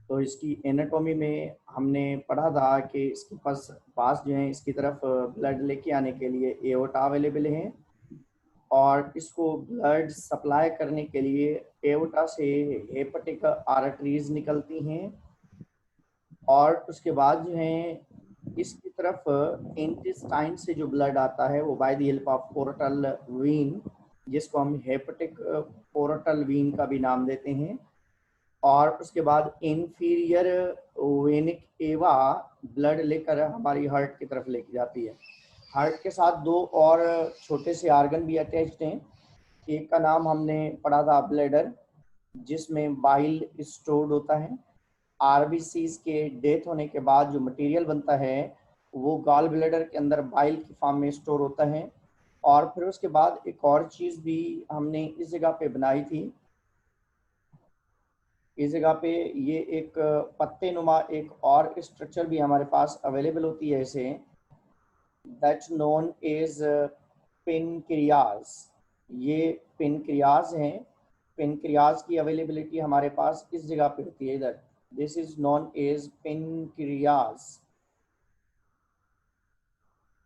तो इसकी एनाटॉमी में हमने पढ़ा था कि इसके पास जो है इसकी तरफ ब्लड लेके आने के लिए एओर्टा अवेलेबल है, और इसको ब्लड सप्लाई करने के लिए एओर्टा से हेपेटिक आर्टरीज निकलती हैं, और उसके बाद जो है इसकी तरफ इंटेस्टाइन से जो ब्लड आता है वो by the help of portal vein, जिसको हम हेपेटिक पोर्टल वीन का भी नाम देते हैं, और उसके बाद इंफीरियर वेनिक एवा ब्लड लेकर हमारी हार्ट की तरफ लेके जाती है। हार्ट के साथ दो और छोटे से आर्गन भी अटैच्ड हैं। एक का नाम हमने पढ़ा था ब्लैडर, जिसमें बाइल स्टोर्ड होता है। आरबीसीज के डेथ होने के बाद जो मटेरियल बनता है वो गॉल ब्लैडर के अंदर बाइल की फॉर्म में स्टोर होता है। और फिर उसके बाद एक और चीज़ भी हमने इस जगह पे बनाई थी, इस जगह पे ये एक पत्ते नुमा एक और स्ट्रक्चर भी हमारे पास अवेलेबल होती है इसे, दैट नोन एज पेनक्रियाज। ये पेनक्रियाज हैं। पेनक्रियाज की अवेलेबिलिटी हमारे पास इस जगह पे होती है, इधर। This is known as pancreas.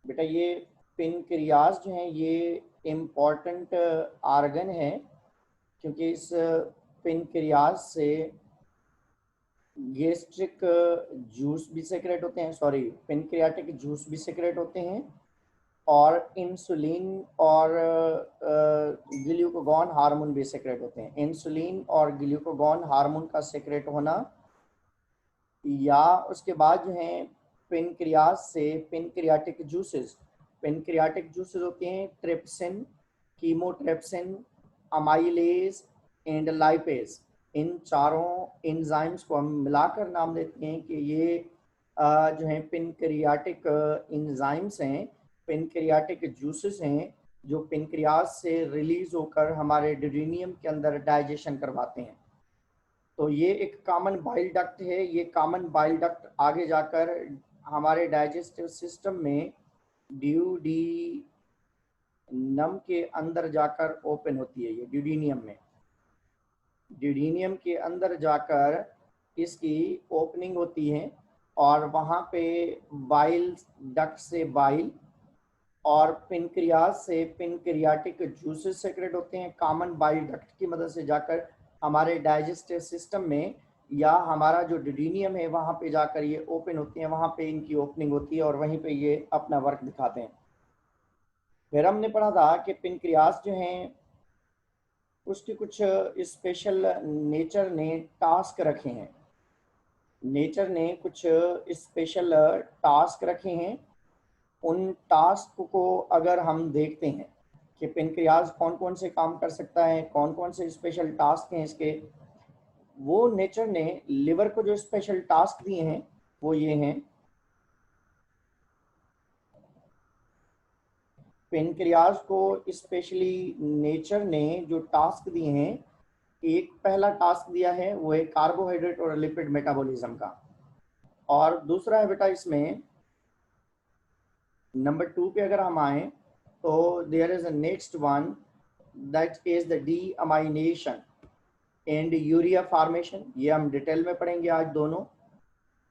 बेटा ये पेनक्रियाज जो है ये इम्पॉर्टेंट आर्गन है, क्योंकि इस पेनक्रियाज से गैस्ट्रिक जूस भी सेक्रेट होते हैं, सॉरी पेनक्रियाटिक जूस भी सेक्रेट होते हैं, और इंसुलिन और ग्लूकागॉन हार्मोन भी सेक्रेट होते हैं। इंसुलिन और ग्लूकागॉन हार्मोन का सेक्रेट होना, या उसके बाद जो है पेनक्रियाज से पेनक्रियाटिक जूसेस होते हैं, trypsin, chymotrypsin, amylase and lipase. इन चारों एंजाइम्स को हम मिलाकर नाम देते हैं कि ये जो है पेनक्रियाटिक एंजाइम्स हैं, पेनक्रियाटिक जूसेस हैं, जो पेनक्रियाज से रिलीज होकर हमारे ड्यूडेनियम के अंदर डाइजेशन करवाते हैं। तो ये एक कॉमन बाइल डक्ट है। ये कॉमन बाइल डक्ट आगे जाकर हमारे डाइजेस्टिव सिस्टम में ड्यूडेनम के अंदर जाकर ओपन होती है। ये ड्यूडेनियम के अंदर जाकर इसकी ओपनिंग होती है, और वहाँ पे बाइल डक्ट से बाइल और पेनक्रियाज से पेनक्रियाटिक जूसेस सेक्रेट होते हैं कॉमन बाइल डक्ट की मदद से जाकर हमारे डाइजेस्टिव सिस्टम में, या हमारा जो ड्यूडेनियम है वहाँ पे जाकर ये ओपन होती हैं, वहाँ पे इनकी ओपनिंग होती है और वहीं पे ये अपना वर्क दिखाते हैं। फिर हमने पढ़ा था कि पेनक्रियाज जो हैं उसके कुछ स्पेशल नेचर ने टास्क रखे हैं। नेचर ने कुछ स्पेशल टास्क रखे हैं। उन टास्क को अगर हम देखते हैं कि पेनक्रियाज कौन कौन से काम कर सकता है, कौन कौन से स्पेशल टास्क हैं इसके, वो नेचर ने लिवर को जो स्पेशल टास्क दिए हैं वो ये हैं। पेनक्रियाज को स्पेशली नेचर ने जो टास्क दिए हैं, एक पहला टास्क दिया है वो है कार्बोहाइड्रेट और लिपिड मेटाबॉलिज्म का, और दूसरा है बेटा इसमें नंबर 2 पे अगर हम आए तो there is a next one, that is the deamination and urea formation. ये हम डिटेल में पढ़ेंगे आज दोनों।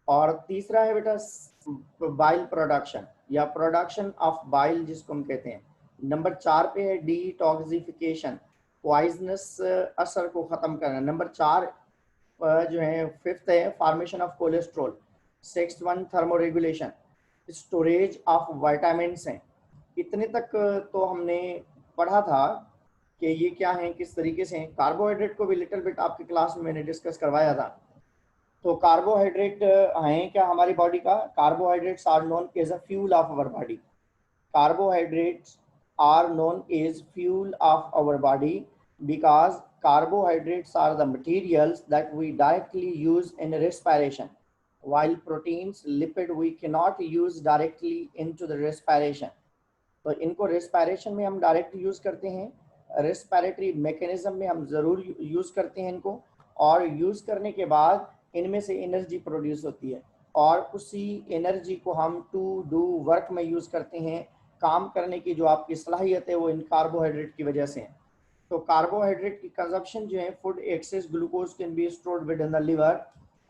और तीसरा है बेटा बाइल प्रोडक्शन या प्रोडक्शन ऑफ बाइल, जिसको हम कहते हैं। नंबर 4 पे है डिटॉक्सिफिकेशन, पॉइजनस असर को खत्म करना। नंबर 4 जो है फिफ्थ है formation of cholesterol. Sixth one thermoregulation, storage of vitamins हैं। इतने तक तो हमने पढ़ा था कि ये क्या है, किस तरीके से हैं। कार्बोहाइड्रेट को भी लिटिल बिट आपकी क्लास में मैंने डिस्कस करवाया था। तो कार्बोहाइड्रेट हैं क्या हमारी बॉडी का? Carbohydrates are known as a fuel of our body. Carbohydrates are known as fuel of our body because carbohydrates are the materials that we directly use in respiration, while proteins, lipid we cannot use directly into the respiration. तो इनको respiration में हम direct use करते हैं, respiratory mechanism में हम ज़रूर use करते हैं इनको, और यूज करने के बाद इनमें से एनर्जी प्रोड्यूस होती है, और उसी एनर्जी को हम टू डू वर्क में यूज करते हैं। काम करने की जो आपकी सलाहियत है वो इन कार्बोहाइड्रेट की वजह से है। तो कार्बोहाइड्रेट की कंजप्शन जो है, food access glucose can be stored with in the liver.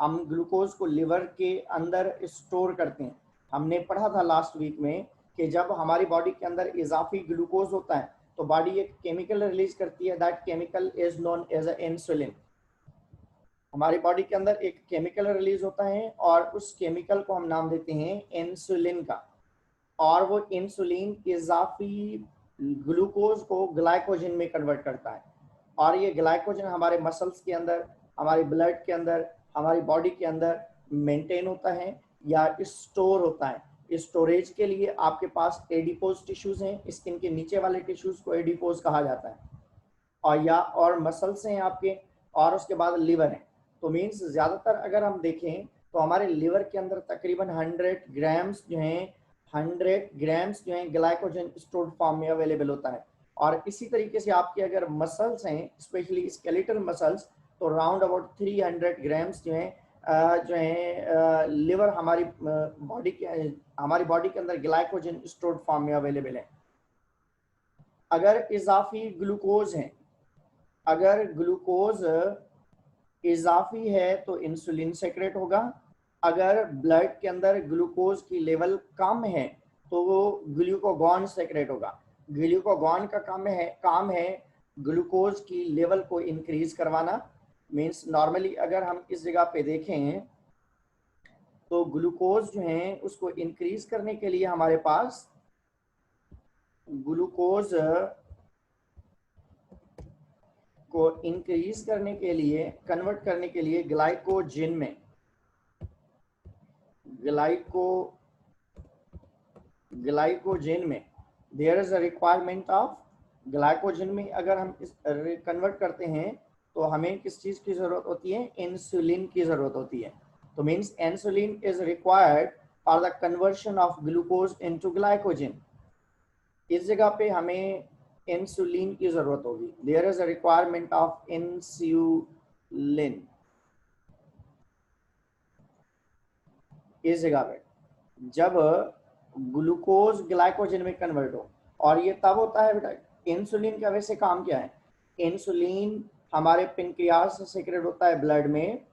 हम ग्लूकोज को लिवर के अंदर स्टोर करते हैं। हमने पढ़ा था लास्ट वीक में कि जब हमारी बॉडी के अंदर इजाफी ग्लूकोज होता है तो बॉडी एक केमिकल रिलीज करती है, that chemical is known as insulin. हमारी बॉडी के अंदर एक केमिकल रिलीज होता है और उस केमिकल को हम नाम देते हैं इंसुलिन का, और वो इंसुलिन इजाफी ग्लूकोज को ग्लाइकोजन में कन्वर्ट करता है, और ये ग्लाइकोजन हमारे मसल्स के अंदर, हमारे ब्लड के अंदर, हमारी बॉडी के अंदर मेंटेन होता है या स्टोर होता है। स्टोरेज के लिए आपके पास एडिपोज टिश्यूज हैं, स्किन के नीचे वाले टिश्यूज को एडिपोज कहा जाता है, और मसल्स हैं आपके, और उसके बाद लिवर है। तो मीन्स ज़्यादातर अगर हम देखें तो हमारे लिवर के अंदर तकरीबन 100 ग्राम्स जो हैं ग्लाइकोजन स्टोर्ड फॉर्म में अवेलेबल होता है। और इसी तरीके से आपके अगर मसल्स हैं, स्पेशली स्केलेटल मसल्स, तो राउंड अबाउट 300 ग्राम्स जो हैं लिवर हमारी बॉडी के अंदर ग्लाइकोजन स्टोर्ड फॉर्म में अवेलेबल है। अगर इजाफी ग्लूकोज है, अगर ग्लूकोज इजाफी है तो इंसुलिन सेक्रेट होगा। अगर ब्लड के अंदर ग्लूकोज की लेवल कम है तो वो ग्लूकोगॉन सेक्रेट होगा। ग्लूकोगॉन का काम है ग्लूकोज की लेवल को इंक्रीज करवाना। मीन्स नॉर्मली अगर हम इस जगह पे देखें तो ग्लूकोज जो है उसको इंक्रीज करने के लिए हमारे पास ग्लूकोज को इंक्रीज करने के लिए, कन्वर्ट करने के लिए ग्लाइकोजन में there is a requirement of glycogen में अगर हम इस कन्वर्ट करते हैं तो हमें किस चीज की जरूरत होती है? इंसुलिन की जरूरत होती है। तो means insulin is required for the conversion of glucose into glycogen. इस जगह पे हमें इंसुलिन की जरूरत होगी। There is a requirement of insulin इस जगह पे जब ग्लूकोज ग्लाइकोजन में कन्वर्ट हो। और ये तब होता है बेटा, इंसुलिन का वैसे काम क्या है? इंसुलिन हमारे पेनक्रियास से सीक्रेट होता है ब्लड में,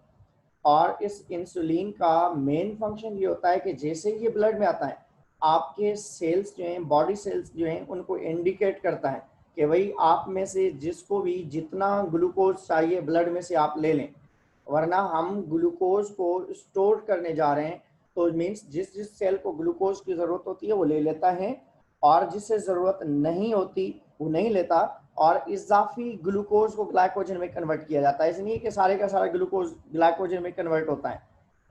और इस इंसुलिन का मेन फंक्शन ये होता है कि जैसे ही ये ब्लड में आता है आपके सेल्स जो हैं, बॉडी सेल्स जो हैं, उनको इंडिकेट करता है कि भाई आप में से जिसको भी जितना ग्लूकोज चाहिए ब्लड में से आप ले लें, वरना हम ग्लूकोज को स्टोर करने जा रहे हैं। तो मीन्स जिस जिस सेल को ग्लूकोज की जरूरत होती है वो ले लेता है, और जिसे जरूरत नहीं होती वो नहीं लेता, और इजाफी ग्लूकोज को ग्लाइकोजन में कन्वर्ट किया जाता है। इसलिए कि सारे का सारा ग्लूकोज ग्लाइकोजन में कन्वर्ट होता है।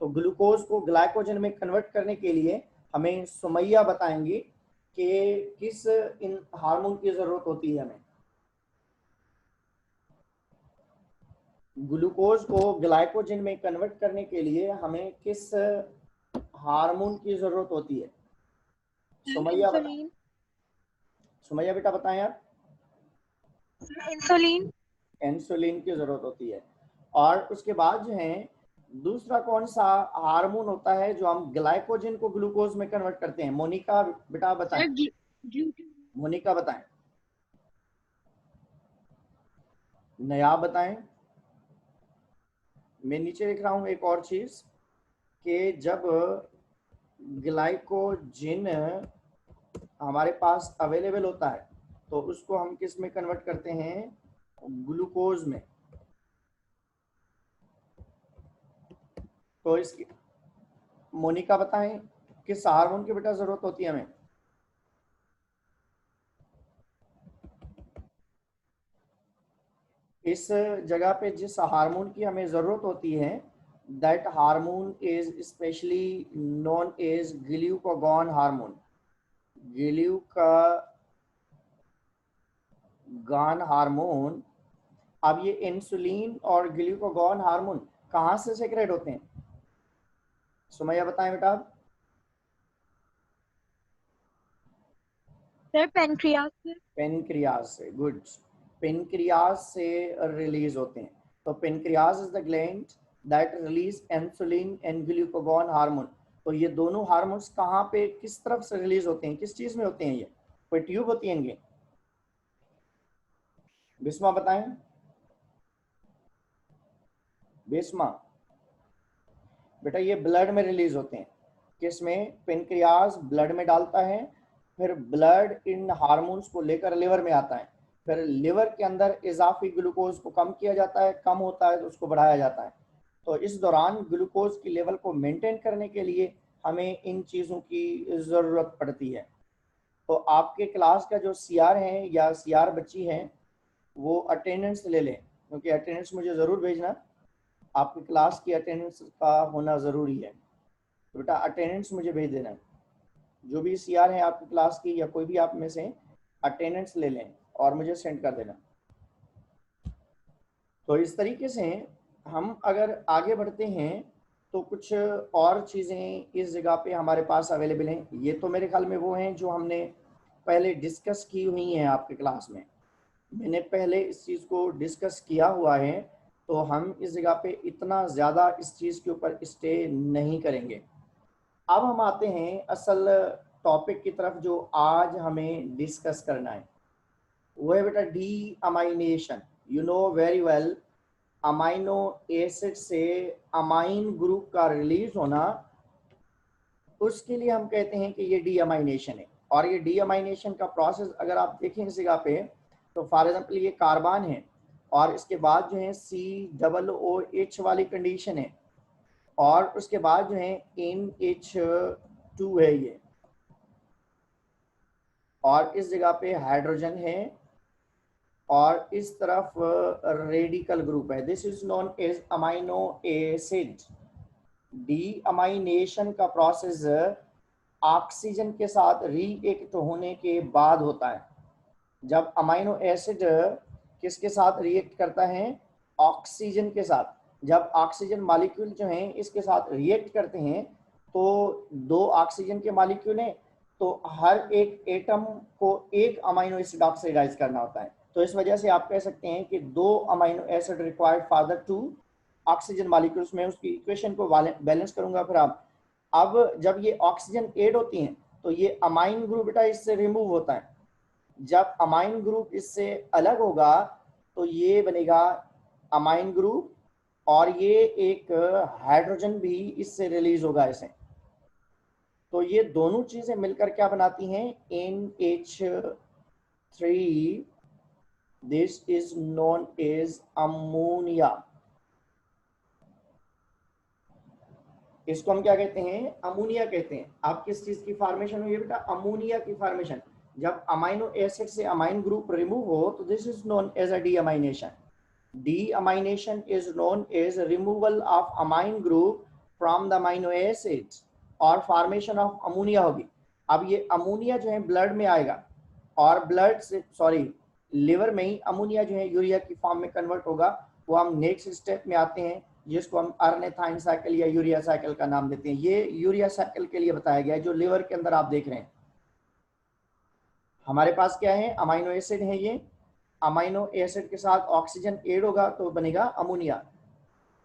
तो ग्लूकोज को ग्लाइकोजन में कन्वर्ट करने के लिए हमें सुमैया बताएंगी कि किस इन हार्मोन की जरूरत होती है। हमें ग्लूकोज को ग्लाइकोजन में कन्वर्ट करने के लिए हमें किस हार्मोन की जरूरत होती है? सुमैया बताएं। सुमैया बेटा बताएं आप। इंसुलिन। इंसुलिन की जरूरत होती है। और उसके बाद जो है दूसरा कौन सा हार्मोन होता है जो हम ग्लाइकोजन को ग्लूकोज में कन्वर्ट करते हैं? मोनिका बेटा बताएं। मोनिका बताएं। नया बताएं। मैं नीचे लिख रहा हूं एक और चीज कि जब ग्लाइकोजन हमारे पास अवेलेबल होता है तो उसको हम किस में कन्वर्ट करते हैं? ग्लूकोज में। तो इसकी मोनिका बताएं किस हार्मोन की बेटा जरूरत होती है हमें? इस जगह पे जिस हार्मोन की हमें जरूरत होती है, that hormone is specially known as glucagon hormone. Glucagon hormone. अब ये इंसुलिन और ग्लूकागॉन हार्मोन कहाँ से सेक्रेट होते हैं? सुमैया बताएं बेटा। सर पेनक्रियास से। पेनक्रियास से, गुड। पेनक्रियास से रिलीज होते हैं। तो pancreas is the gland that release insulin and glucagon hormone. तो ये दोनों हार्मोन्स कहाँ पे, किस तरफ से रिलीज होते हैं, किस चीज में होते हैं? ये कोई ट्यूब होती है इनकी? बिस्मा बताएं। बिस्मा। बेटा ये ब्लड में रिलीज होते हैं। किसमें? पेनक्रियाज ब्लड में डालता है, फिर ब्लड इन हार्मोन्स को लेकर लिवर में आता है, फिर लिवर के अंदर इजाफी ग्लूकोज को कम किया जाता है, कम होता है तो उसको बढ़ाया जाता है। तो इस दौरान ग्लूकोज की लेवल को मेंटेन करने के लिए हमें इन चीज़ों की ज़रूरत पड़ती है। तो आपके क्लास का जो सीआर है या सीआर बच्ची है वो अटेंडेंस ले लें, क्योंकि अटेंडेंस मुझे ज़रूर भेजना, आपकी क्लास की अटेंडेंस का होना ज़रूरी है। तो बेटा अटेंडेंस मुझे भेज देना, जो भी सीआर है आपकी क्लास की या कोई भी आप में से अटेंडेंस ले लें और मुझे सेंड कर देना। तो इस तरीके से हम अगर आगे बढ़ते हैं तो कुछ और चीज़ें इस जगह पे हमारे पास अवेलेबल हैं। ये तो मेरे ख्याल में वो हैं जो हमने पहले डिस्कस की हुई हैं आपके क्लास में, मैंने पहले इस चीज़ को डिस्कस किया हुआ है, तो हम इस जगह पे इतना ज़्यादा इस चीज़ के ऊपर स्टे नहीं करेंगे। अब हम आते हैं असल टॉपिक की तरफ जो आज हमें डिस्कस करना है, वो है बेटा D amination. You know very well, amino acid से अमाइन ग्रुप का रिलीज होना, उसके लिए हम कहते हैं कि ये डी अमाइनेशन है। और ये डी अमाइनेशन का प्रोसेस अगर आप देखें इस जगह पे, तो फॉर एग्जाम्पल ये कार्बन है और इसके बाद जो है COOH वाली कंडीशन है, और उसके बाद जो है NH2 है ये, और इस जगह पे हाइड्रोजन है और इस तरफ रेडिकल ग्रुप है। This is known as amino acid. Deamination का प्रोसेस ऑक्सीजन के साथ रिएक्ट होने के बाद होता है। जब अमाइनो एसिड किसके साथ रिएक्ट करता है? ऑक्सीजन के साथ। जब ऑक्सीजन मॉलिक्यूल जो हैं इसके साथ रिएक्ट करते हैं तो दो ऑक्सीजन के मॉलिक्यूल हैं, तो हर एक एटम को एक अमाइनो एसिड ऑक्सीडाइज करना होता है। तो इस वजह से आप कह सकते हैं कि दो amino acid required for the two oxygen molecules में। उसकी इक्वेशन को बैलेंस करूंगा फिर आप। अब जब ये ऑक्सीजन ऐड होती हैं तो ये अमाइन ग्रुप बेटा इससे रिमूव होता है। जब अमाइन ग्रुप इससे अलग होगा तो ये बनेगा अमाइन ग्रुप, और ये एक हाइड्रोजन भी इससे रिलीज होगा इसे। तो ये दोनों चीजें मिलकर क्या बनाती हैं? NH3। This is known as ammonia. इसको हम क्या कहते हैं? अमोनिया कहते हैं। आप किस चीज की फॉर्मेशन हुई है बेटा? अमोनिया की फॉर्मेशन। जब अमाइनो एसिड से अमाइन ग्रुप रिमूव हो तो this is known as a deamination. Deamination is known as removal of amine group from the amino acid, और फॉर्मेशन ऑफ अमोनिया होगी। अब ये अमोनिया जो है ब्लड में आएगा, और ब्लड से लिवर में ही अमोनिया जो है यूरिया की फॉर्म में कन्वर्ट होगा। वो हम नेक्स्ट स्टेप में आते हैं जिसको हम अर्नेथाइन साइकिल या यूरिया साइकिल का नाम देते हैं। ये यूरिया साइकिल के लिए बताया गया है जो लिवर के अंदर आप देख रहे हैं। हमारे पास क्या है? अमाइनो एसिड है ये, अमाइनो एसिड के साथ ऑक्सीजन ऐड होगा तो बनेगा अमोनिया।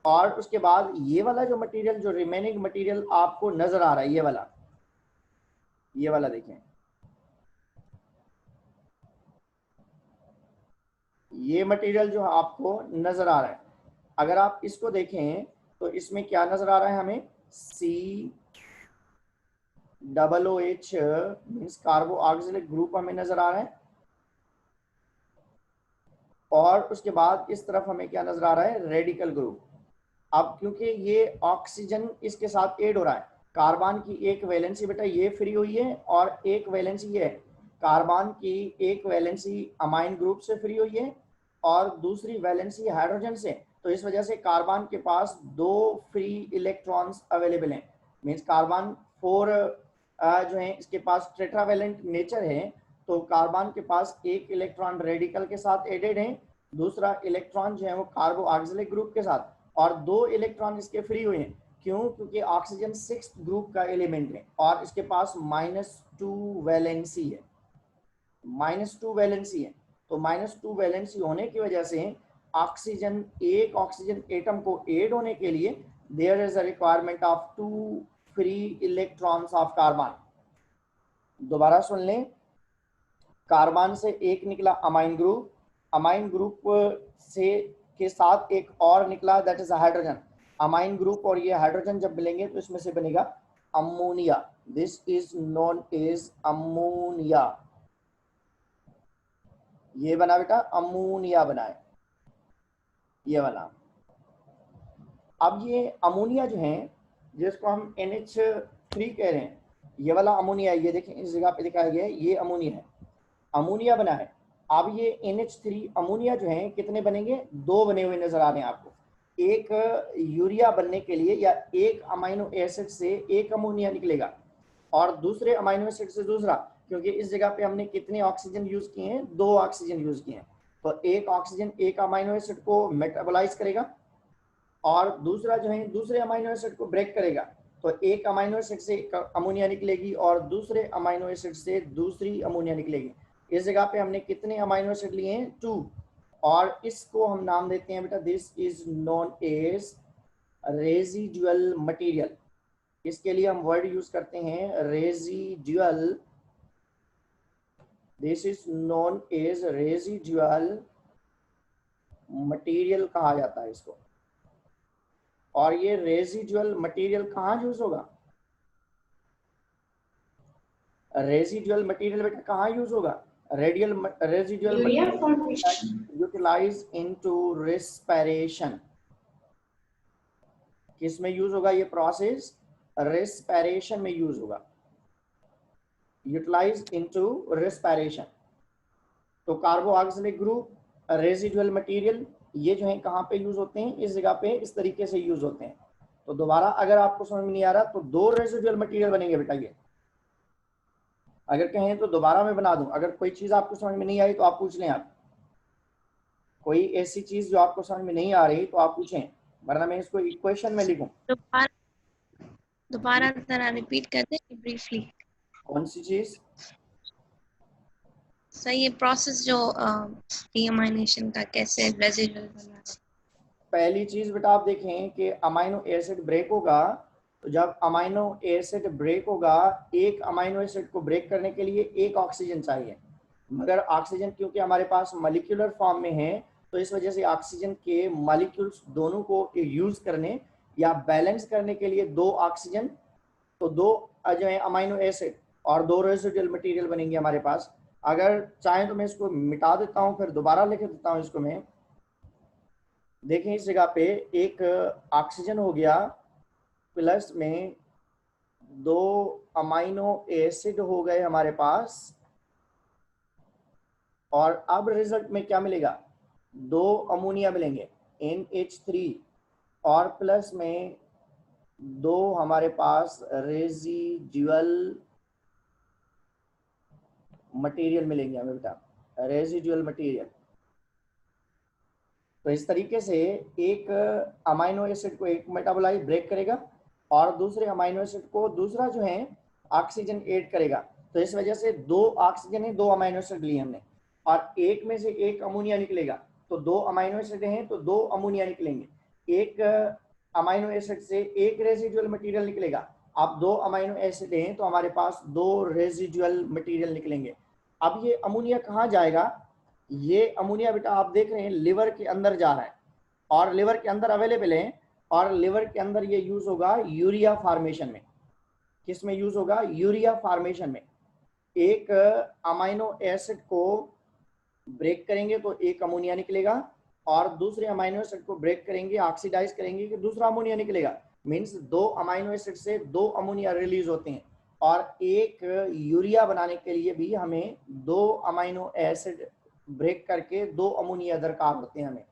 और उसके बाद ये वाला जो मटेरियल, जो रिमेनिंग मटेरियल आपको नजर आ रहा है, ये वाला देखें, ये मटेरियल जो आपको नजर आ रहा है, अगर आप इसको देखें तो इसमें क्या नजर आ रहा है हमें? COOH मीन्स कार्बो ऑक्सिलिक ग्रुप हमें नजर आ रहा है, और उसके बाद इस तरफ हमें क्या नजर आ रहा है? Radical group. अब क्योंकि ये ऑक्सीजन इसके साथ ऐड हो रहा है, कार्बन की एक वैलेंसी बेटा ये फ्री हुई है और एक वैलेंसी ये है, कार्बन की एक वैलेंसी अमाइन ग्रुप से फ्री हुई है और दूसरी वैलेंसी हाइड्रोजन से। तो इस वजह से कार्बन के पास दो फ्री इलेक्ट्रॉन्स अवेलेबल हैं। मीन्स कार्बन 4 जो है इसके पास टेट्रावैलेंट नेचर है, तो कार्बन के पास एक इलेक्ट्रॉन रेडिकल के साथ एडेड है, दूसरा इलेक्ट्रॉन जो है वो कार्बो ऑक्सिलिक ग्रुप के साथ, और दो इलेक्ट्रॉन इसके फ्री हुए हैं। क्यों? क्योंकि ऑक्सीजन 6th ग्रुप का एलिमेंट है और इसके पास -2 वैलेंसी है, -2 वैलेंसी है। तो -2 वैलेंसी होने की वजह से ऑक्सीजन, एक ऑक्सीजन एटम को ऐड होने के लिए there is a requirement of 2 free electrons of carbon. दोबारा सुन लें, कार्बन से एक निकला अमाइन ग्रुप, अमाइन ग्रुप से के साथ एक और निकला that is hydrogen. Amine group और ये हाइड्रोजन जब मिलेंगे तो इसमें से बनेगा ammonia. This is known as ammonia. ये बना बेटा अमोनिया बना है, ये वाला। अब ये अमोनिया जो है जिसको हम NH3 कह रहे हैं, ये वाला अमोनिया, ये देखें इस जगह पे दिखाया गया है, ये अमोनिया है, अमोनिया बना है। अब ये NH3 अमोनिया जो है कितने बनेंगे, 2 बने हुए नजर आ रहे हैं आपको। एक यूरिया बनने के लिए या एक अमाइनो एसिड से एक अमोनिया निकलेगा और दूसरे अमाइनो एसिड से दूसरा, क्योंकि इस जगह पे हमने कितने ऑक्सीजन यूज किए हैं, 2 ऑक्सीजन यूज किए हैं। तो एक ऑक्सीजन एक अमाइनो एसिड को मेटाबोलाइज करेगा और दूसरा जो है दूसरे अमाइनो एसिड को ब्रेक करेगा। तो एक अमाइनो एसिड से एक अमोनिया निकलेगी और दूसरे अमाइनो एसिड से दूसरी अमोनिया निकलेगी। इस जगह पे हमने कितने अमाइनो एसिड लिए हैं, 2, और इसको हम नाम देते हैं बेटा, this is known as residual material. इसके लिए हम वर्ड यूज करते हैं residual. This is known as residual material कहा जाता है इसको। और ये रेजिडुअल मटेरियल कहाँ यूज होगा, रेजिडुअल मटेरियल बेटा कहाँ यूज होगा, residual material utilize into respiration. किस में यूज होगा ये प्रोसेस, रेस्पिरेशन में यूज होगा, यूटिलाइज इनटू रेस्पिरेशन। तो कार्बोऑक्सिलिक ग्रुप, रेजिडुअल मटेरियल, ये जो है कहाँ पे यूज होते हैं, इस जगह पे इस तरीके से यूज होते हैं। तो दोबारा अगर आपको समझ में नहीं आ रहा तो 2 रेजिडुअल मटेरियल बनेंगे बेटा ये। अगर कहें तो दोबारा मैं बना दूं, अगर कोई चीज आपको समझ में नहीं आई तो आप पूछ लें। आप कोई ऐसी चीज जो आपको समझ में नहीं आ रही तो आप पूछें, वरना मैं इसको इक्वेशन में लिखूं। दोबारा जरा रिपीट कर दे ब्रीफली। कौन सी चीज, सही ये प्रोसेस जो डीअमाइनेशन का कैसे रेजिडुअल बना। पहली चीज बेटा आप देखें कि अमाइनो एसिड ब्रेक होगा। तो जब अमाइनो एसिड ब्रेक होगा, एक अमाइनो एसिड को ब्रेक करने के लिए एक ऑक्सीजन चाहिए, मगर ऑक्सीजन क्योंकि हमारे पास मॉलिक्यूलर फॉर्म में है तो इस वजह से ऑक्सीजन के मॉलिक्यूल्स दोनों को यूज करने या बैलेंस करने के लिए 2 ऑक्सीजन, तो 2 जो है अमाइनो एसिड और 2 रेसिडुअल मटेरियल बनेंगे हमारे पास। अगर चाहें तो मैं इसको मिटा देता हूं, फिर दोबारा लिख देता हूं इसको मैं। देखें इस जगह पे एक ऑक्सीजन हो गया, प्लस में 2 अमाइनो एसिड हो गए हमारे पास, और अब रिजल्ट में क्या मिलेगा, 2 अमोनिया मिलेंगे NH3 और प्लस में 2 हमारे पास रेजिडुअल मटेरियल मिलेंगे हमें बेटा, रेजिडुअल मटेरियल। तो इस तरीके से एक अमाइनो एसिड को एक मेटाबोलाइट ब्रेक करेगा और दूसरे अमाइनो एसिड को दूसरा जो है ऑक्सीजन ऐड करेगा। तो इस वजह से 2 ऑक्सीजन है, 2 अमाइनो एसिड लिए हमने, और एक में से एक अमोनिया निकलेगा। तो 2 अमाइनो एसिड हैं तो 2 अमोनिया निकलेंगे। एक अमाइनो एसिड से एक रेजिडुअल मटेरियल निकलेगा। अब 2 अमाइनो एसिड हैं तो हमारे पास 2 रेजिडुअल मटेरियल निकलेंगे। अब ये अमोनिया कहाँ जाएगा, ये अमोनिया बेटा आप देख रहे हैं लिवर के अंदर जा रहा है और लिवर के अंदर अवेलेबल है, और लिवर के अंदर ये यूज होगा यूरिया फॉर्मेशन में। किस में यूज होगा, यूरिया फॉर्मेशन में। एक अमाइनो एसिड को ब्रेक करेंगे तो एक अमोनिया निकलेगा, और दूसरे अमाइनो एसिड को ब्रेक करेंगे, ऑक्सीडाइज करेंगे कि दूसरा अमोनिया निकलेगा। मींस 2 अमाइनो एसिड से 2 अमोनिया रिलीज होते हैं, और एक यूरिया बनाने के लिए भी हमें 2 अमाइनो एसिड ब्रेक करके 2 अमोनिया दरकार होते हैं हमें।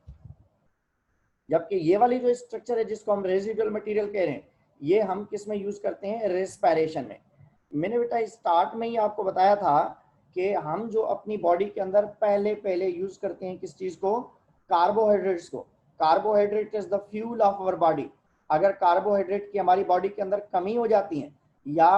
जबकि ये वाली जो स्ट्रक्चर है जिसको हम रेजिडुअल मटेरियल कह रहे हैं, ये हम किस में यूज करते हैं, रेस्पिरेशन में। मैंने बेटा स्टार्ट में ही आपको बताया था कि हम जो अपनी बॉडी के अंदर पहले यूज करते हैं किस चीज को, कार्बोहाइड्रेट्स को। Carbohydrate is the fuel of our body. अगर कार्बोहाइड्रेट की हमारी बॉडी के अंदर कमी हो जाती है या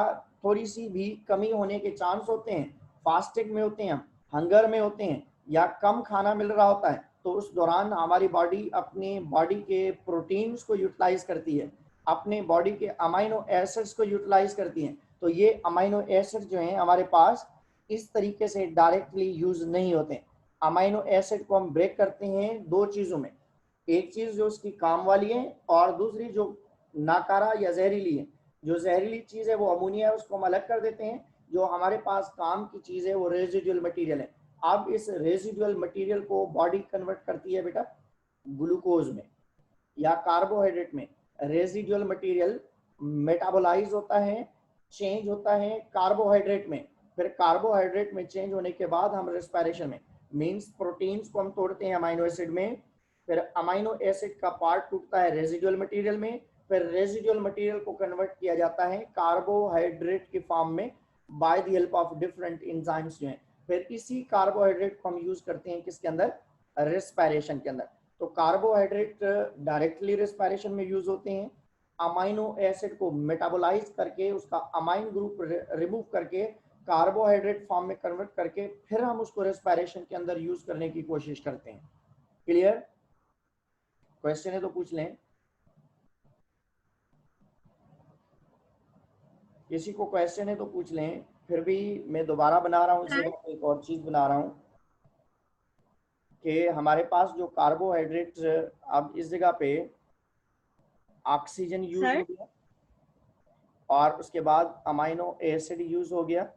थोड़ी सी भी कमी होने के चांस होते हैं, फास्टिंग में होते हैं हम, हंगर में होते हैं, या कम खाना मिल रहा होता है, तो उस दौरान हमारी बॉडी अपने बॉडी के प्रोटीन्स को यूटिलाइज करती है, अपने बॉडी के अमाइनो एसिड्स को यूटिलाइज करती है। तो ये अमाइनो एसिड जो हैं हमारे पास इस तरीके से डायरेक्टली यूज नहीं होते। अमाइनो एसिड को हम ब्रेक करते हैं 2 चीजों में, एक चीज जो उसकी काम वाली है और दूसरी जो नाकारा या जहरीली है। जो जहरीली चीज है वो अमोनिया है, उसको हम अलग कर देते हैं। जो हमारे पास काम की चीज है वो रेजिडुअल मटेरियल है। अब इस रेजिडुअल मटेरियल को बॉडी कन्वर्ट करती है बेटा ग्लूकोज में या कार्बोहाइड्रेट में। रेजिडुअल मटेरियल मेटाबोलाइज होता है, चेंज होता है कार्बोहाइड्रेट में। फिर कार्बोहाइड्रेट में चेंज होने के बाद हम रेस्पिरेशन में, मींस प्रोटीन्स को हम तोड़ते हैं अमाइनो एसिड में। फिर अमाइनो एसिड का पार्ट टूटता है रेजिडुअल मटेरियल में। फिर रेजिडुअल मटेरियल को कन्वर्ट किया जाता है कार्बोहाइड्रेट के फॉर्म में bye the help of different enzymes जो हैं। फिर इसी कार्बोहाइड्रेट को हम यूज करते हैं किसके अंदर, रेस्पिरेशन के अंदर। तो कार्बोहाइड्रेट डायरेक्टली रेस्पिरेशन में यूज होते हैं। अमाइनो एसिड को मेटाबोलाइज करके उसका अमाइन ग्रुप रिमूव करके कार्बोहाइड्रेट फॉर्म में कन्वर्ट करके फिर हम उसको रेस्पिरेशन के अंदर यूज करने की कोशिश करते हैं। क्लियर? क्वेश्चन है तो पूछ लें। किसी को क्वेश्चन है तो पूछ लें। फिर भी मैं दोबारा बना रहा हूँ, इस जगह एक और चीज बना रहा हूँ कि हमारे पास जो कार्बोहाइड्रेट, अब इस जगह पे ऑक्सीजन यूज हो गया और उसके बाद अमाइनो एसिड यूज हो गया।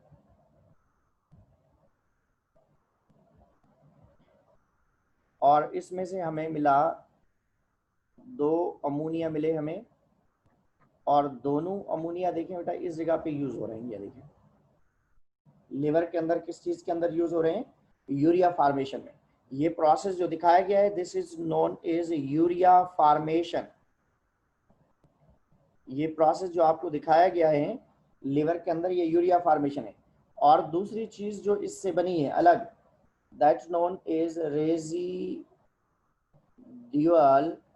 और इसमें से हमें मिला 2 अमोनिया मिले हमें, और दोनों अमोनिया देखें बेटा इस जगह पे यूज हो रहे हैं। ये देखें लिवर के अंदर किस चीज के अंदर यूज हो रहे हैं, यूरिया फॉर्मेशन में। ये प्रोसेस जो दिखाया गया है this is known as urea formation. ये प्रोसेस जो आपको दिखाया गया है लिवर के अंदर, ये यूरिया फॉर्मेशन है। और दूसरी चीज जो इससे बनी है अलग, that's known as residual.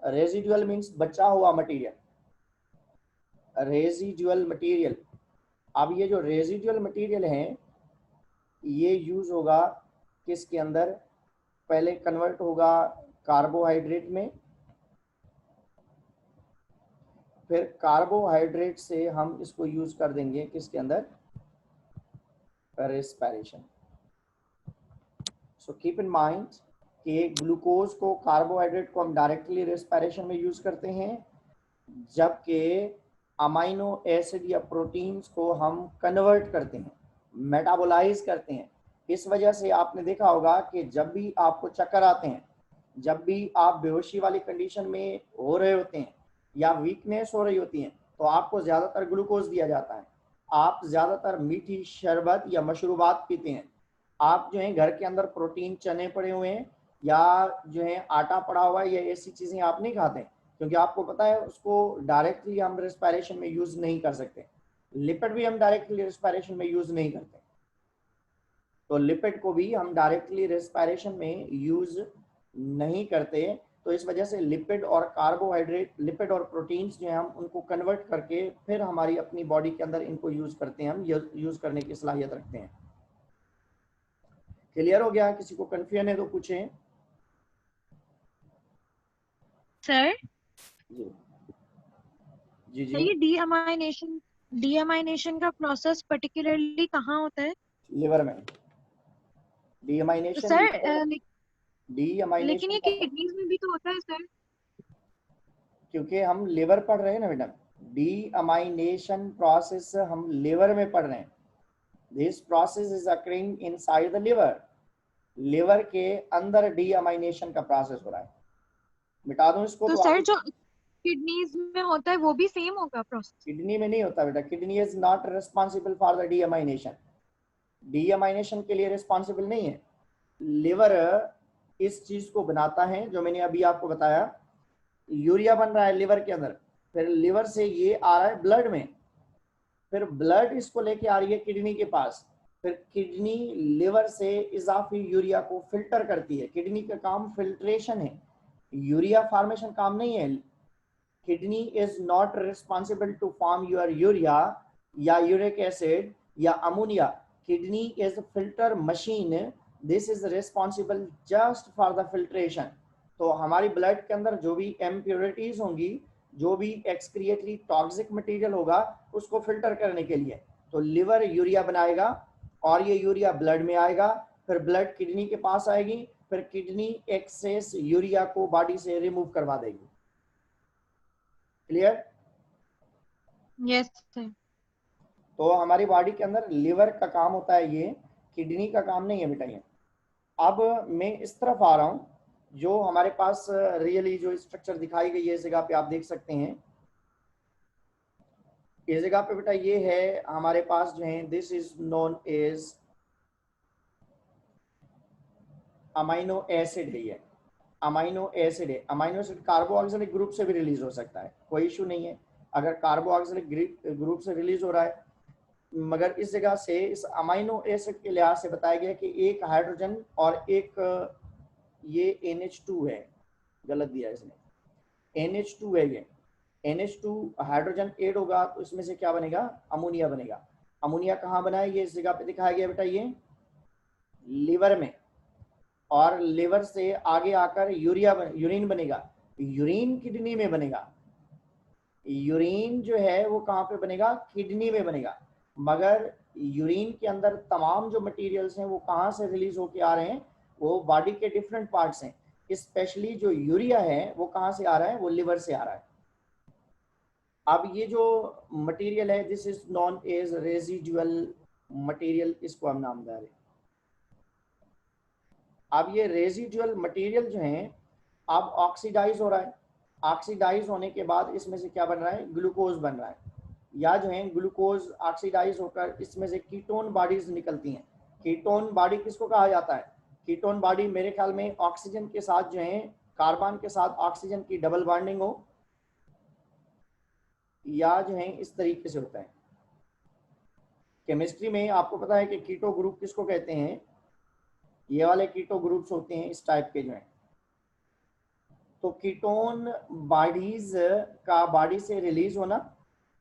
Residual means बचा हुआ मटेरियल, रेजिडुअल मटेरियल। अब ये जो रेजिडुअल मटेरियल है ये यूज होगा किसके अंदर, पहले कन्वर्ट होगा कार्बोहाइड्रेट में, फिर कार्बोहाइड्रेट से हम इसको यूज कर देंगे किसके अंदर, respiration. So keep in mind कि ग्लूकोज को, कार्बोहाइड्रेट को हम डायरेक्टली रेस्पिरेशन में यूज करते हैं, जबकि अमाइनो एसिड या प्रोटीन्स को हम कन्वर्ट करते हैं, मेटाबोलाइज करते हैं। इस वजह से आपने देखा होगा कि जब भी आपको चक्कर आते हैं, जब भी आप बेहोशी वाली कंडीशन में हो रहे होते हैं या वीकनेस हो रही होती है, तो आपको ज़्यादातर ग्लूकोज दिया जाता है। आप ज़्यादातर मीठी शरबत या मशरूबात पीते हैं। आप जो है घर के अंदर प्रोटीन चने पड़े हुए हैं या जो है आटा पड़ा हुआ है या ऐसी चीज़ें आप नहीं खाते, क्योंकि आपको पता है उसको डायरेक्टली हम रेस्पिरेशन में यूज नहीं कर सकते। लिपिड भी हम डायरेक्टली रेस्पिरेशन में यूज नहीं करते, तो लिपिड को भी हम डायरेक्टली रेस्पिरेशन में यूज नहीं करते। तो इस वजह से लिपिड और कार्बोहाइड्रेट, लिपिड और प्रोटीन्स जो है हम उनको कन्वर्ट करके फिर हमारी अपनी बॉडी के अंदर इनको यूज करते हैं, हम यूज करने की सलाहियत रखते हैं। क्लियर हो गया? किसी को कंफ्यूजन है तो पूछें। सर जी जी तो जी। ये डीअमाइनेशन का प्रोसेस पर्टिकुलरली कहाँ होता है? लिवर में डीअमाइनेशन। सर लेकिन डीअमाइनेशन ये किडनीज में भी तो होता है सर। क्योंकि हम लिवर पढ़ रहे हैं ना मैडम, डीअमाइनेशन प्रोसेस हम लिवर में पढ़ रहे हैं। This process is occurring inside the liver. Liver के अंदर डीअमाइनेशन का प्रोसेस हो रहा है। मिटा दूं इसको तो तो सर जो किडनीज में होता है वो भी सेम होगा प्रोसेस? किडनी में नहीं होता बेटा। Kidney is not responsible for the deamination. Deamination के लिए रिस्पॉन्सिबल नहीं है। लिवर इस चीज को बनाता है जो मैंने अभी आपको बताया। यूरिया बन रहा है लिवर के अंदर, फिर लिवर से ये आ रहा है ब्लड में, फिर ब्लड इसको लेके आ रही है किडनी के पास, फिर किडनी लिवर से इजाफी यूरिया को फिल्टर करती है। किडनी का काम फिल्ट्रेशन है, यूरिया फॉर्मेशन काम नहीं है। Kidney is not responsible to form your urea या यूरिक एसिड या ammonia. Kidney is filter machine. This is responsible just for the filtration. तो हमारी ब्लड के अंदर जो भी इम्प्योरिटीज होंगी, जो भी एक्सक्रिएटरी टॉक्सिक मटेरियल होगा, उसको फिल्टर करने के लिए तो लिवर यूरिया बनाएगा और ये यूरिया ब्लड में आएगा, फिर ब्लड किडनी के पास आएगी, फिर किडनी एक्सेस यूरिया को बॉडी से रिमूव करवा देगी। क्लियर? Yes sir. तो हमारी बॉडी के अंदर लिवर का काम होता है, ये किडनी का काम नहीं है बेटा ये। अब मैं इस तरफ आ रहा हूं, जो हमारे पास रियली जो स्ट्रक्चर दिखाई गई है इस जगह पे आप देख सकते हैं। इस जगह पे बेटा ये है हमारे पास जो है, this is known as amino acid है। ये अमाइनो एसिड है। अमाइनो एसिड कार्बोऑक्सिलिक ग्रुप से भी रिलीज हो सकता है, कोई इशू नहीं है अगर कार्बोऑक्सिलिक ग्रुप से रिलीज हो रहा है। मगर इस जगह से इस अमाइनो एसिड के लिहाज से बताया गया कि एक हाइड्रोजन और एक ये NH2 है, गलत दिया इसने, NH2 है ये। NH2 हाइड्रोजन ऐड होगा तो इसमें से क्या बनेगा? अमोनिया बनेगा। अमोनिया कहाँ बना है? ये इस जगह पे दिखाया गया बेटा, ये लिवर में, और लिवर से आगे आकर यूरिन बनेगा। यूरिन किडनी में बनेगा। यूरिन जो है वो कहाँ पे बनेगा? किडनी में बनेगा। मगर यूरिन के अंदर तमाम जो मटेरियल्स हैं वो कहाँ से रिलीज होके आ रहे हैं? वो बॉडी के डिफरेंट पार्ट्स हैं। स्पेशली जो यूरिया है वो कहाँ से आ रहा है? वो लिवर से आ रहा है। अब ये जो मटेरियल है, this is known as residual material, इसको हम नाम दे रहे हैं। अब ये रेजिडुअल मटेरियल जो है अब ऑक्सीडाइज हो रहा है। ऑक्सीडाइज होने के बाद इसमें से क्या बन रहा है? ग्लूकोज बन रहा है, या जो है ग्लूकोज ऑक्सीडाइज होकर इसमें से कीटोन बॉडीज निकलती हैं। कीटोन बॉडी किसको कहा जाता है? कीटोन बॉडी मेरे ख्याल में ऑक्सीजन के साथ जो है, कार्बन के साथ ऑक्सीजन की डबल बॉन्डिंग हो, या जो है इस तरीके से होता है। केमिस्ट्री में आपको पता है कि कीटो ग्रुप किसको कहते हैं? ये वाले कीटो ग्रुप्स होते हैं इस टाइप के जो है। तो कीटोन बॉडीज का बॉडी से रिलीज होना,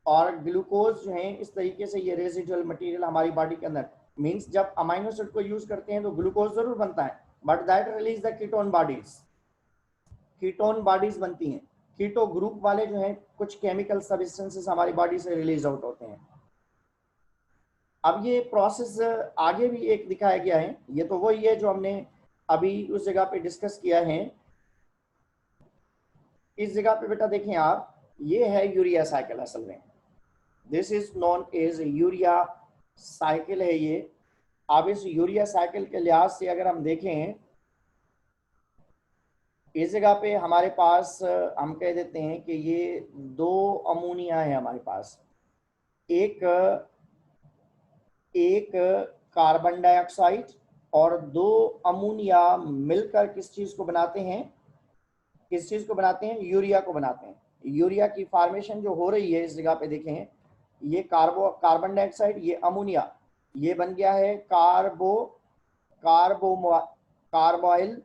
और ग्लूकोज जो है इस तरीके से ये रेजिडुअल मटेरियल हमारी बॉडी के अंदर, मींस जब अमाइनो एसिड को यूज करते हैं तो ग्लूकोज जरूर बनता है, but that release the ketone bodies. Ketone bodies बनती हैं। कीटो ग्रुप वाले जो हैं कुछ केमिकल सब्सटेंसेस हमारी बॉडी से रिलीज आउट होते हैं। अब ये प्रोसेस आगे भी एक दिखाया गया है, ये तो वही है जो हमने अभी उस जगह पे डिस्कस किया है। इस जगह पे बेटा देखें आप, ये है यूरिया साइकिल। असल में this is known as urea cycle है ये। अब इस यूरिया साइकिल के लिहाज से अगर हम देखें, इस जगह पे हमारे पास हम कह देते हैं कि ये दो अमोनिया है हमारे पास। एक कार्बन डाइऑक्साइड और दो अमोनिया मिलकर किस चीज को बनाते हैं? किस चीज को बनाते हैं? यूरिया को बनाते हैं। यूरिया की फॉर्मेशन जो हो रही है इस जगह पे देखें, ये कार्बन डाइऑक्साइड, ये अमोनिया, ये बन गया है कार्बोइल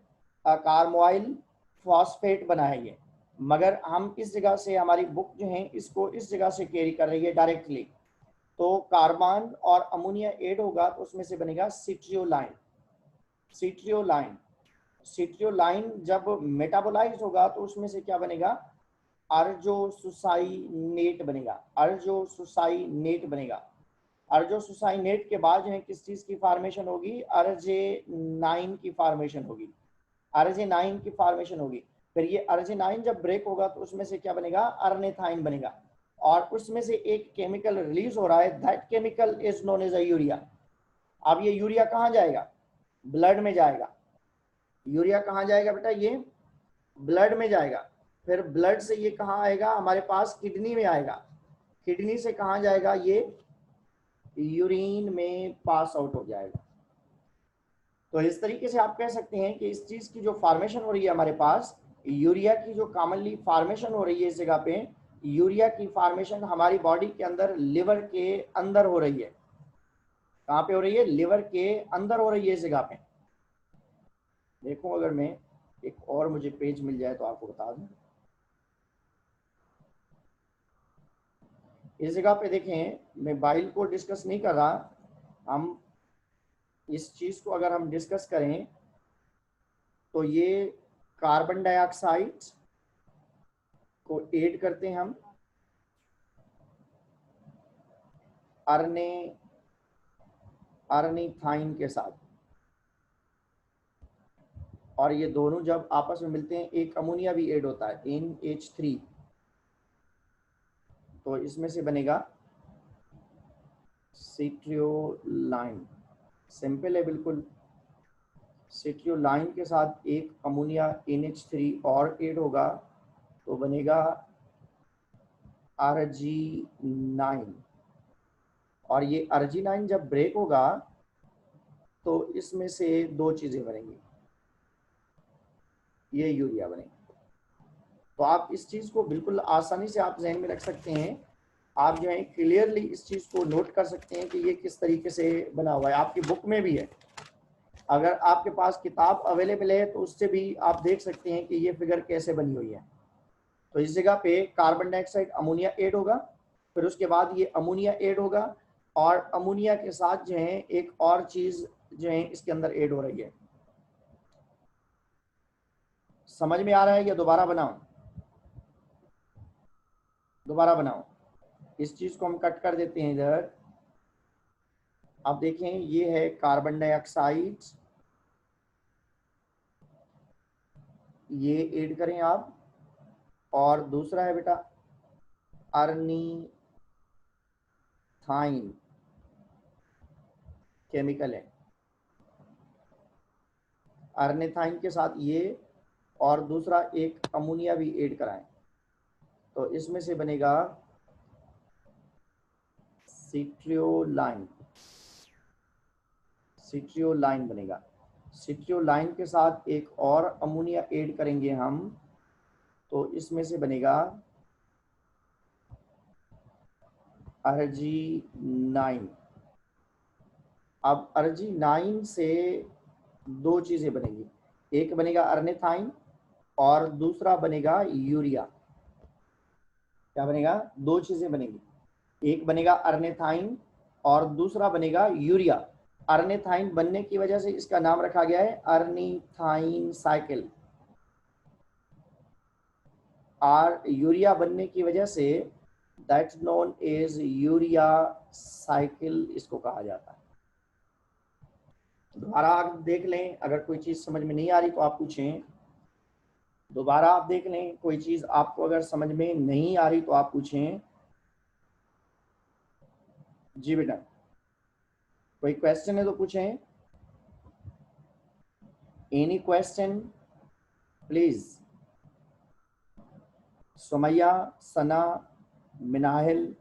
फॉस्फेट बना है ये। मगर हम इस जगह से, हमारी बुक जो है इसको इस जगह से कैरी कर रही है डायरेक्टली। तो कार्बन और अमोनिया ऐड होगा तो उसमें से बनेगा सिट्रियोलाइन। सिट्रियोलाइन सिट्रियोलाइन जब मेटाबोलाइज होगा तो उसमें से क्या बनेगा? अर्जोसुसाइनेट बनेगा। अर्जोसुसाइनेट बनेगा। अर्जोसुसाइनेट के बाद जो है किस चीज की फॉर्मेशन होगी? RJ9 की फॉर्मेशन होगी। RJ9 की फॉर्मेशन होगी। फिर ये RJ9 जब ब्रेक होगा तो उसमें से क्या बनेगा? अर्नेथाइन बनेगा। और उसमें से एक केमिकल रिलीज हो रहा है, that chemical is known as a urea. अब ये यूरिया कहाँ जाएगा? ब्लड में जाएगा। यूरिया कहाँ जाएगा बेटा? ये ब्लड में जाएगा। फिर ब्लड से ये कहाँ आएगा? हमारे पास किडनी में आएगा। किडनी से कहाँ जाएगा? ये यूरिन में पास आउट हो जाएगा। तो इस तरीके से आप कह सकते हैं कि इस चीज की जो फॉर्मेशन हो रही है हमारे पास, यूरिया की जो कॉमनली फॉर्मेशन हो रही है इस जगह पे, यूरिया की फॉर्मेशन हमारी बॉडी के अंदर लिवर के अंदर हो रही है। कहाँ पे हो रही है? लिवर के अंदर हो रही है इस जगह पे। देखो अगर मैं एक और मुझे पेज मिल जाए तो आपको बता दूं। इस जगह पे देखें, मैं बाइल को डिस्कस नहीं कर रहा, हम इस चीज को अगर हम डिस्कस करें तो ये कार्बन डाइऑक्साइड को ऐड करते हैं हम अर्निथाइन के साथ। और ये दोनों जब आपस में मिलते हैं एक अमोनिया भी ऐड होता है NH3, तो इसमें से बनेगा सिट्रियोलाइन। सिंपल है बिल्कुल। सिट्रियोलाइन के साथ एक अमोनिया NH3 और ऐड होगा तो बनेगा Arginine, और ये अर्जिनाइन जब ब्रेक होगा तो इसमें से दो चीजें बनेंगी, ये यूरिया बनेगी। तो आप इस चीज को बिल्कुल आसानी से आप ज़हन में रख सकते हैं, आप जो है क्लियरली इस चीज को नोट कर सकते हैं कि ये किस तरीके से बना हुआ है। आपकी बुक में भी है, अगर आपके पास किताब अवेलेबल है तो उससे भी आप देख सकते हैं कि ये फिगर कैसे बनी हुई है। तो इस जगह पे कार्बन डाइऑक्साइड अमोनिया ऐड होगा, फिर उसके बाद ये अमोनिया ऐड होगा, और अमोनिया के साथ जो है एक और चीज जो है इसके अंदर ऐड हो रही है। समझ में आ रहा है या दोबारा बनाऊं? दोबारा बनाओ। इस चीज को हम कट कर देते हैं इधर। आप देखें ये है कार्बन डाइऑक्साइड, ये ऐड करें आप, और दूसरा है बेटा अर्निथाइन, केमिकल है। अर्निथाइन के साथ ये और दूसरा एक अमोनिया भी ऐड कराएं तो इसमें से बनेगा सिट्रियोलाइन। सिट्रियोलाइन बनेगा। सिट्रियोलाइन के साथ एक और अमोनिया ऐड करेंगे हम तो इसमें से बनेगा अर्जिनाइन। अब अर्जिनाइन से दो चीजें बनेंगी, एक बनेगा अर्निथाइन और दूसरा बनेगा यूरिया। क्या बनेगा? दो चीजें बनेंगी, एक बनेगा अर्निथाइन और दूसरा बनेगा यूरिया। अर्निथाइन बनने की वजह से इसका नाम रखा गया है अर्निथाइन साइकिल, और यूरिया बनने की वजह से that's known as urea cycle इसको कहा जाता है। दोबारा आप देख लें, अगर कोई चीज समझ में नहीं आ रही तो आप पूछें। दोबारा आप देख लें, कोई चीज आपको अगर समझ में नहीं आ रही तो आप पूछें। जी बेटा, कोई क्वेश्चन है तो पूछें। Any question please. Sumaiya, Sana, Minahil,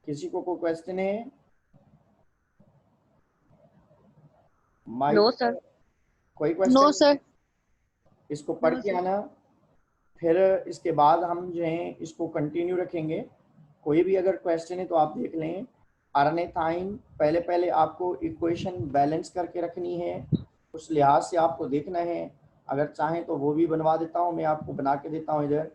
किसी को कोई क्वेश्चन है? No sir. कोई क्वेश्चन? No sir. इसको पढ़ के आना, फिर इसके बाद हम जो है इसको कंटिन्यू रखेंगे। कोई भी अगर क्वेश्चन है तो आप देख लें। अर्निथाइन पहले आपको इक्वेशन बैलेंस करके रखनी है, उस लिहाज से आपको देखना है। अगर चाहें तो वो भी बनवा देता हूँ, मैं आपको बना के देता हूँ इधर।